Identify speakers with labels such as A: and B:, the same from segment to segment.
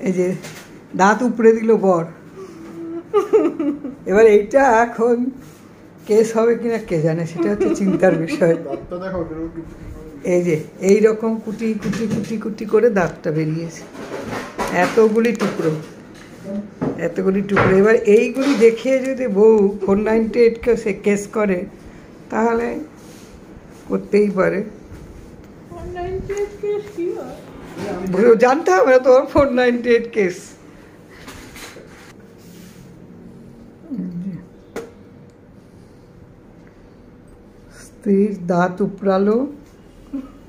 A: এই যে দাঁত উপড়ে দিল বর। এবার এইটা এখন কেস হবে কিনা কে জানে, সেটা হচ্ছে চিন্তার বিষয়। এই যে এইরকম কুটি কুটি কুটি কুটি করে দাঁতটা বেরিয়েছে, এতগুলি টুকরো। এবার এইগুলি দেখিয়ে যদি বউ 498 সে কেস করে তাহলে করতেই পারে। জানতে হবে না তোর 498 কেস। স্ত্রীর দাঁত উপড়ালো,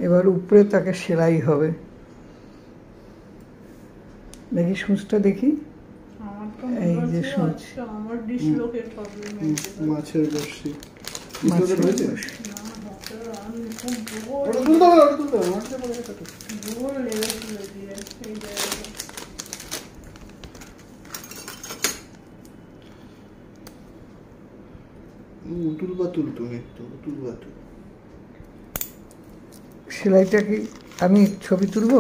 A: এবার উপরে তাকে সেলাই হবে। দেখি সূচটা দেখি, এই যে সূচ,
B: মাছের বড়শি।
A: সেলাইটা কি আমি ছবি তুলবো?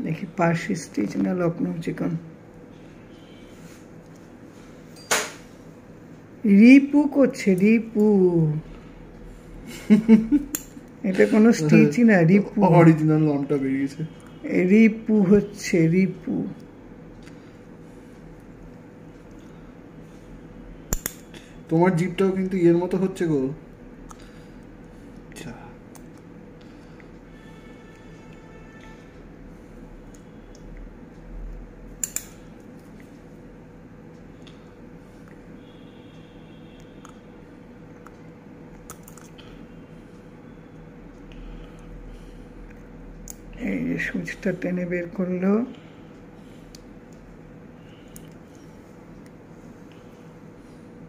A: দেখি পার্সি স্টিচ না লখনৌ চিকন। রিপু করছে, রিপু। এটা কোনো স্টিচই না, রিপু।
B: অরিজিনাল নামটা বেরিয়েছে,
A: রিপু হচ্ছে, রিপু।
B: তোমার জিপটাও কিন্তু এর মতো হচ্ছে গো।
A: এই যে সূচটা টেনে বের করলো,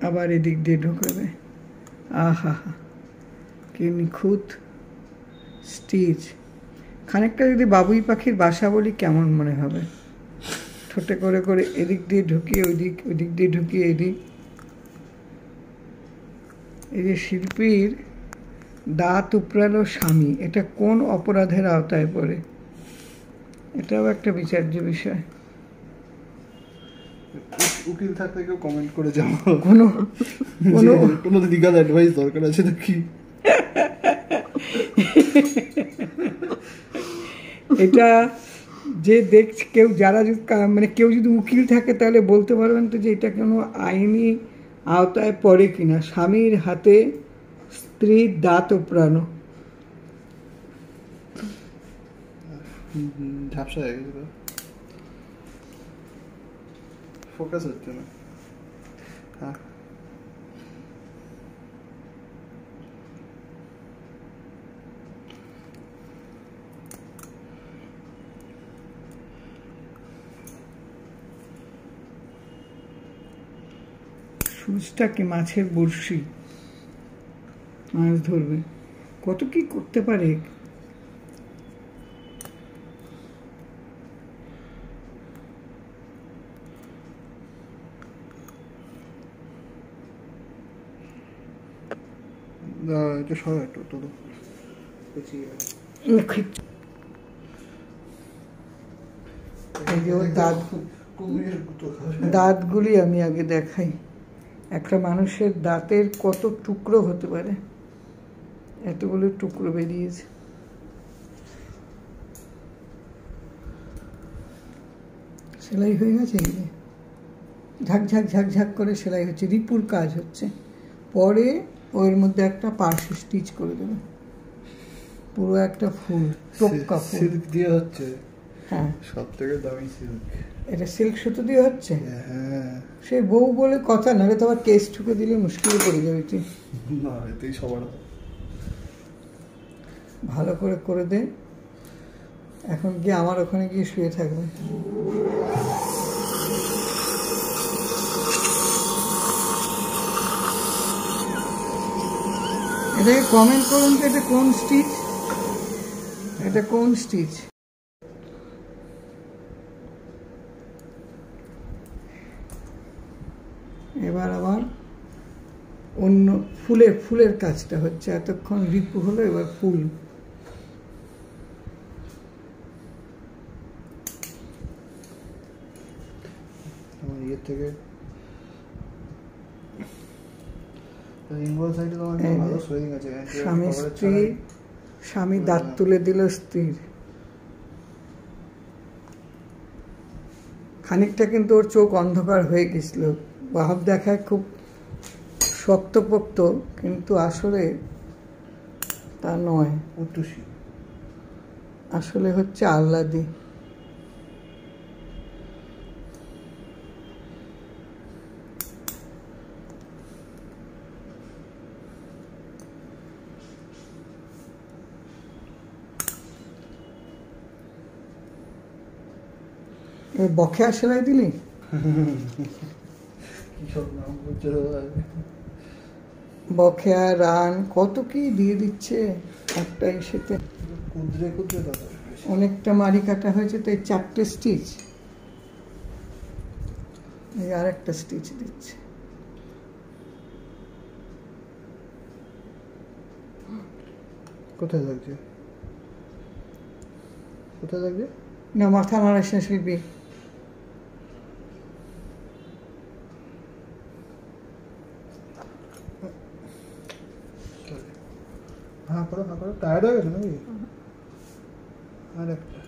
A: আবার এদিক দিয়ে ঢুকাবে। আহা, কি নিখুঁত স্টিচ। খানিকটা যদি বাবুই পাখির বাসা বলি কেমন মনে হবে? ঠোঁটে করে করে এদিক দিয়ে ঢুকিয়ে ওইদিক, ওইদিক দিয়ে ঢুকিয়ে এদিক। এই যে শিল্পীর দাঁত উপড়ালো স্বামী, এটা কোন অপরাধের আওতায় পড়ে? এটাও একটা বিচার্য বিষয়।
B: উকিল থাকলে কেউ কমেন্ট করে যাও, কোনো লিগ্যাল অ্যাডভাইস দরকার আছে নাকি?
A: এটা যে দেখছে কেউ, যারা মানে কেউ যদি উকিল থাকে তাহলে বলতে পারবেন তো যে এটা কোনো আইনি আওতায় পড়ে কিনা। স্বামীর হাতে স্ত্রীর দাঁত উপড়ানো।
B: ঝাপসা হয়ে গেছে, ফোকাস হচ্ছে না। হ্যাঁ,
A: সূচটা কি মাছের বড়শি, মাছ ধরবে। কত কি করতে পারে। দাঁতগুলি আমি আগে দেখাই। একটা মানুষের দাঁতের কত টুকরো হতে পারে, এতগুলো টুকরো বেরিয়েছে। সেলাই হয়ে গেছে, ঝাকঝাক ঝাকঝাক করে সেলাই হচ্ছে, রিপুর কাজ হচ্ছে। পরে ওর মধ্যে একটা পার্সি স্টিচ করে দেবে, পুরো একটা ফুল, টোপকা ফুল।
B: সিল্ক দিয়ে হচ্ছে।
A: হ্যাঁ,
B: সব থেকে দামি সিল্ক।
A: এটা সিল্ক সুতো দিয়ে হচ্ছে।
B: হ্যাঁ,
A: সে বউ বলে কথা, না রে, তো আবার কেস ঠুকে দিলে মুশকিলে পড়ে যাবে তুই।
B: না, এতেই সবার
A: ভালো করে করে দে। এখন গিয়ে আমার ওখানে গিয়ে শুয়ে থাকবে। এটাকে কমেন্ট করুন তো এটা কোন স্টিচ, এটা কোন স্টিচ। এবার আবার অন্য ফুলের কাজটা হচ্ছে। এতক্ষণ রিপু হলো, এবার ফুল।
B: তোমার ইয়ের থেকে ইনভলভ সাইডে তোমার একটা ভালো সোয়েলিং আছে।
A: স্বামী স্ত্রী, স্বামী দাঁত তুলে দিল স্ত্রীর। খানিকটা কিন্তু ওর চোখ অন্ধকার হয়ে গেছিল, ভাব দেখায় খুব শক্তপোক্ত, কিন্তু আসলে তা নয়,
B: উত্তুষী।
A: আসলে হচ্ছে আহ্লাদি। বকেয়া সেলাই দিলি?
B: কি সব নাম করছে,
A: বকেয়া, রান, কত কি দিয়ে দিচ্ছে একটা ইসেতে।
B: কুদ্রে কুদ্রে দাদা
A: অনেকটা মারি কাটা হয়েছে, তাই 4টে স্টিচ, এই আর একটা স্টিচ দিচ্ছে।
B: কোথায় লাগছে? কোথায় লাগছে?
A: না, মাথা নাড়াস না শিল্পী।
B: হ্যাঁ করো, হ্যাঁ করো। টায়ার্ড হয়ে গেছে নাকি? আর একটা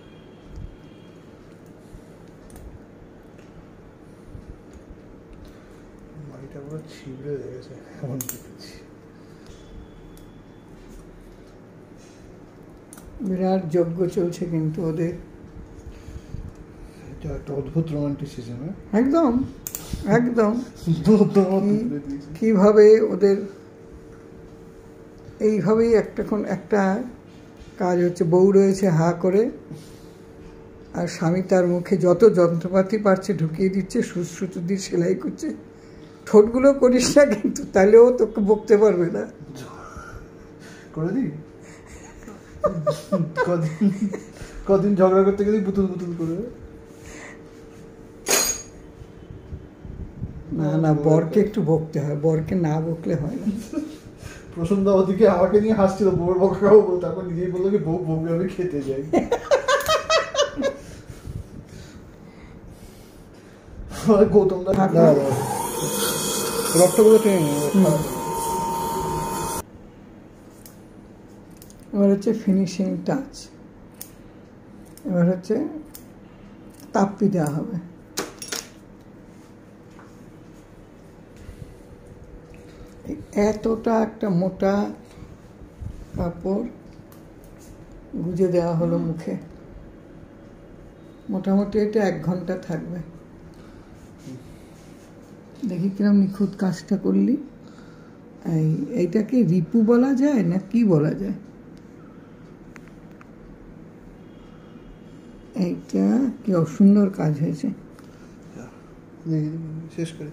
B: মাটিটা পুরো ছিবড়ে লেগেছে, এমন দেখেছি।
A: বিরাট যজ্ঞ চলছে কিন্তু ওদের।
B: এটা একটা অদ্ভুত রোমান্টিসিজম।
A: একদম একদম
B: কি
A: কিভাবে ওদের এইভাবেই একটা কাজ হচ্ছে। বউ রয়েছে হা করে, আর স্বামী তার মুখে যত যন্ত্রপাতি পারছে ঢুকিয়ে দিচ্ছে, সুশ্রুত দিয়ে সেলাই করছে। ঠোঁটগুলো করিস না কিন্তু, তাহলেও তোকে বকতে পারবে না।
B: করে দিই। কদিন ঝগড়া করতে গেলে বুতুল বুতুল করে।
A: না না, বরকে একটু বকতে হয়, বরকে না বকলে হয় না।
B: প্রসন্দা ওদিকে আমাকে নিয়ে হাসছিল, বউর বকা খাবো বলতো, তারপর নিজেই বললো কি বউ বউকে আমি খেতে যাই। গৌতম দা রক্তগুলো টেনে নেই।
A: এবার হচ্ছে ফিনিশিং টাচ, এবার হচ্ছে তাপ্পি দেওয়া হবে। এতটা একটা মোটা কাপড় গুজে দেওয়া হলো মুখে, মোটামুটি এটা 1 ঘন্টা থাকবে। দেখি কিরম নিখুঁত কাজটা করলি। এইটাকে রিপু বলা যায় না কি বলা যায়? এইটা কি অসুন্দর কাজ হয়েছে।
B: শেষ করি।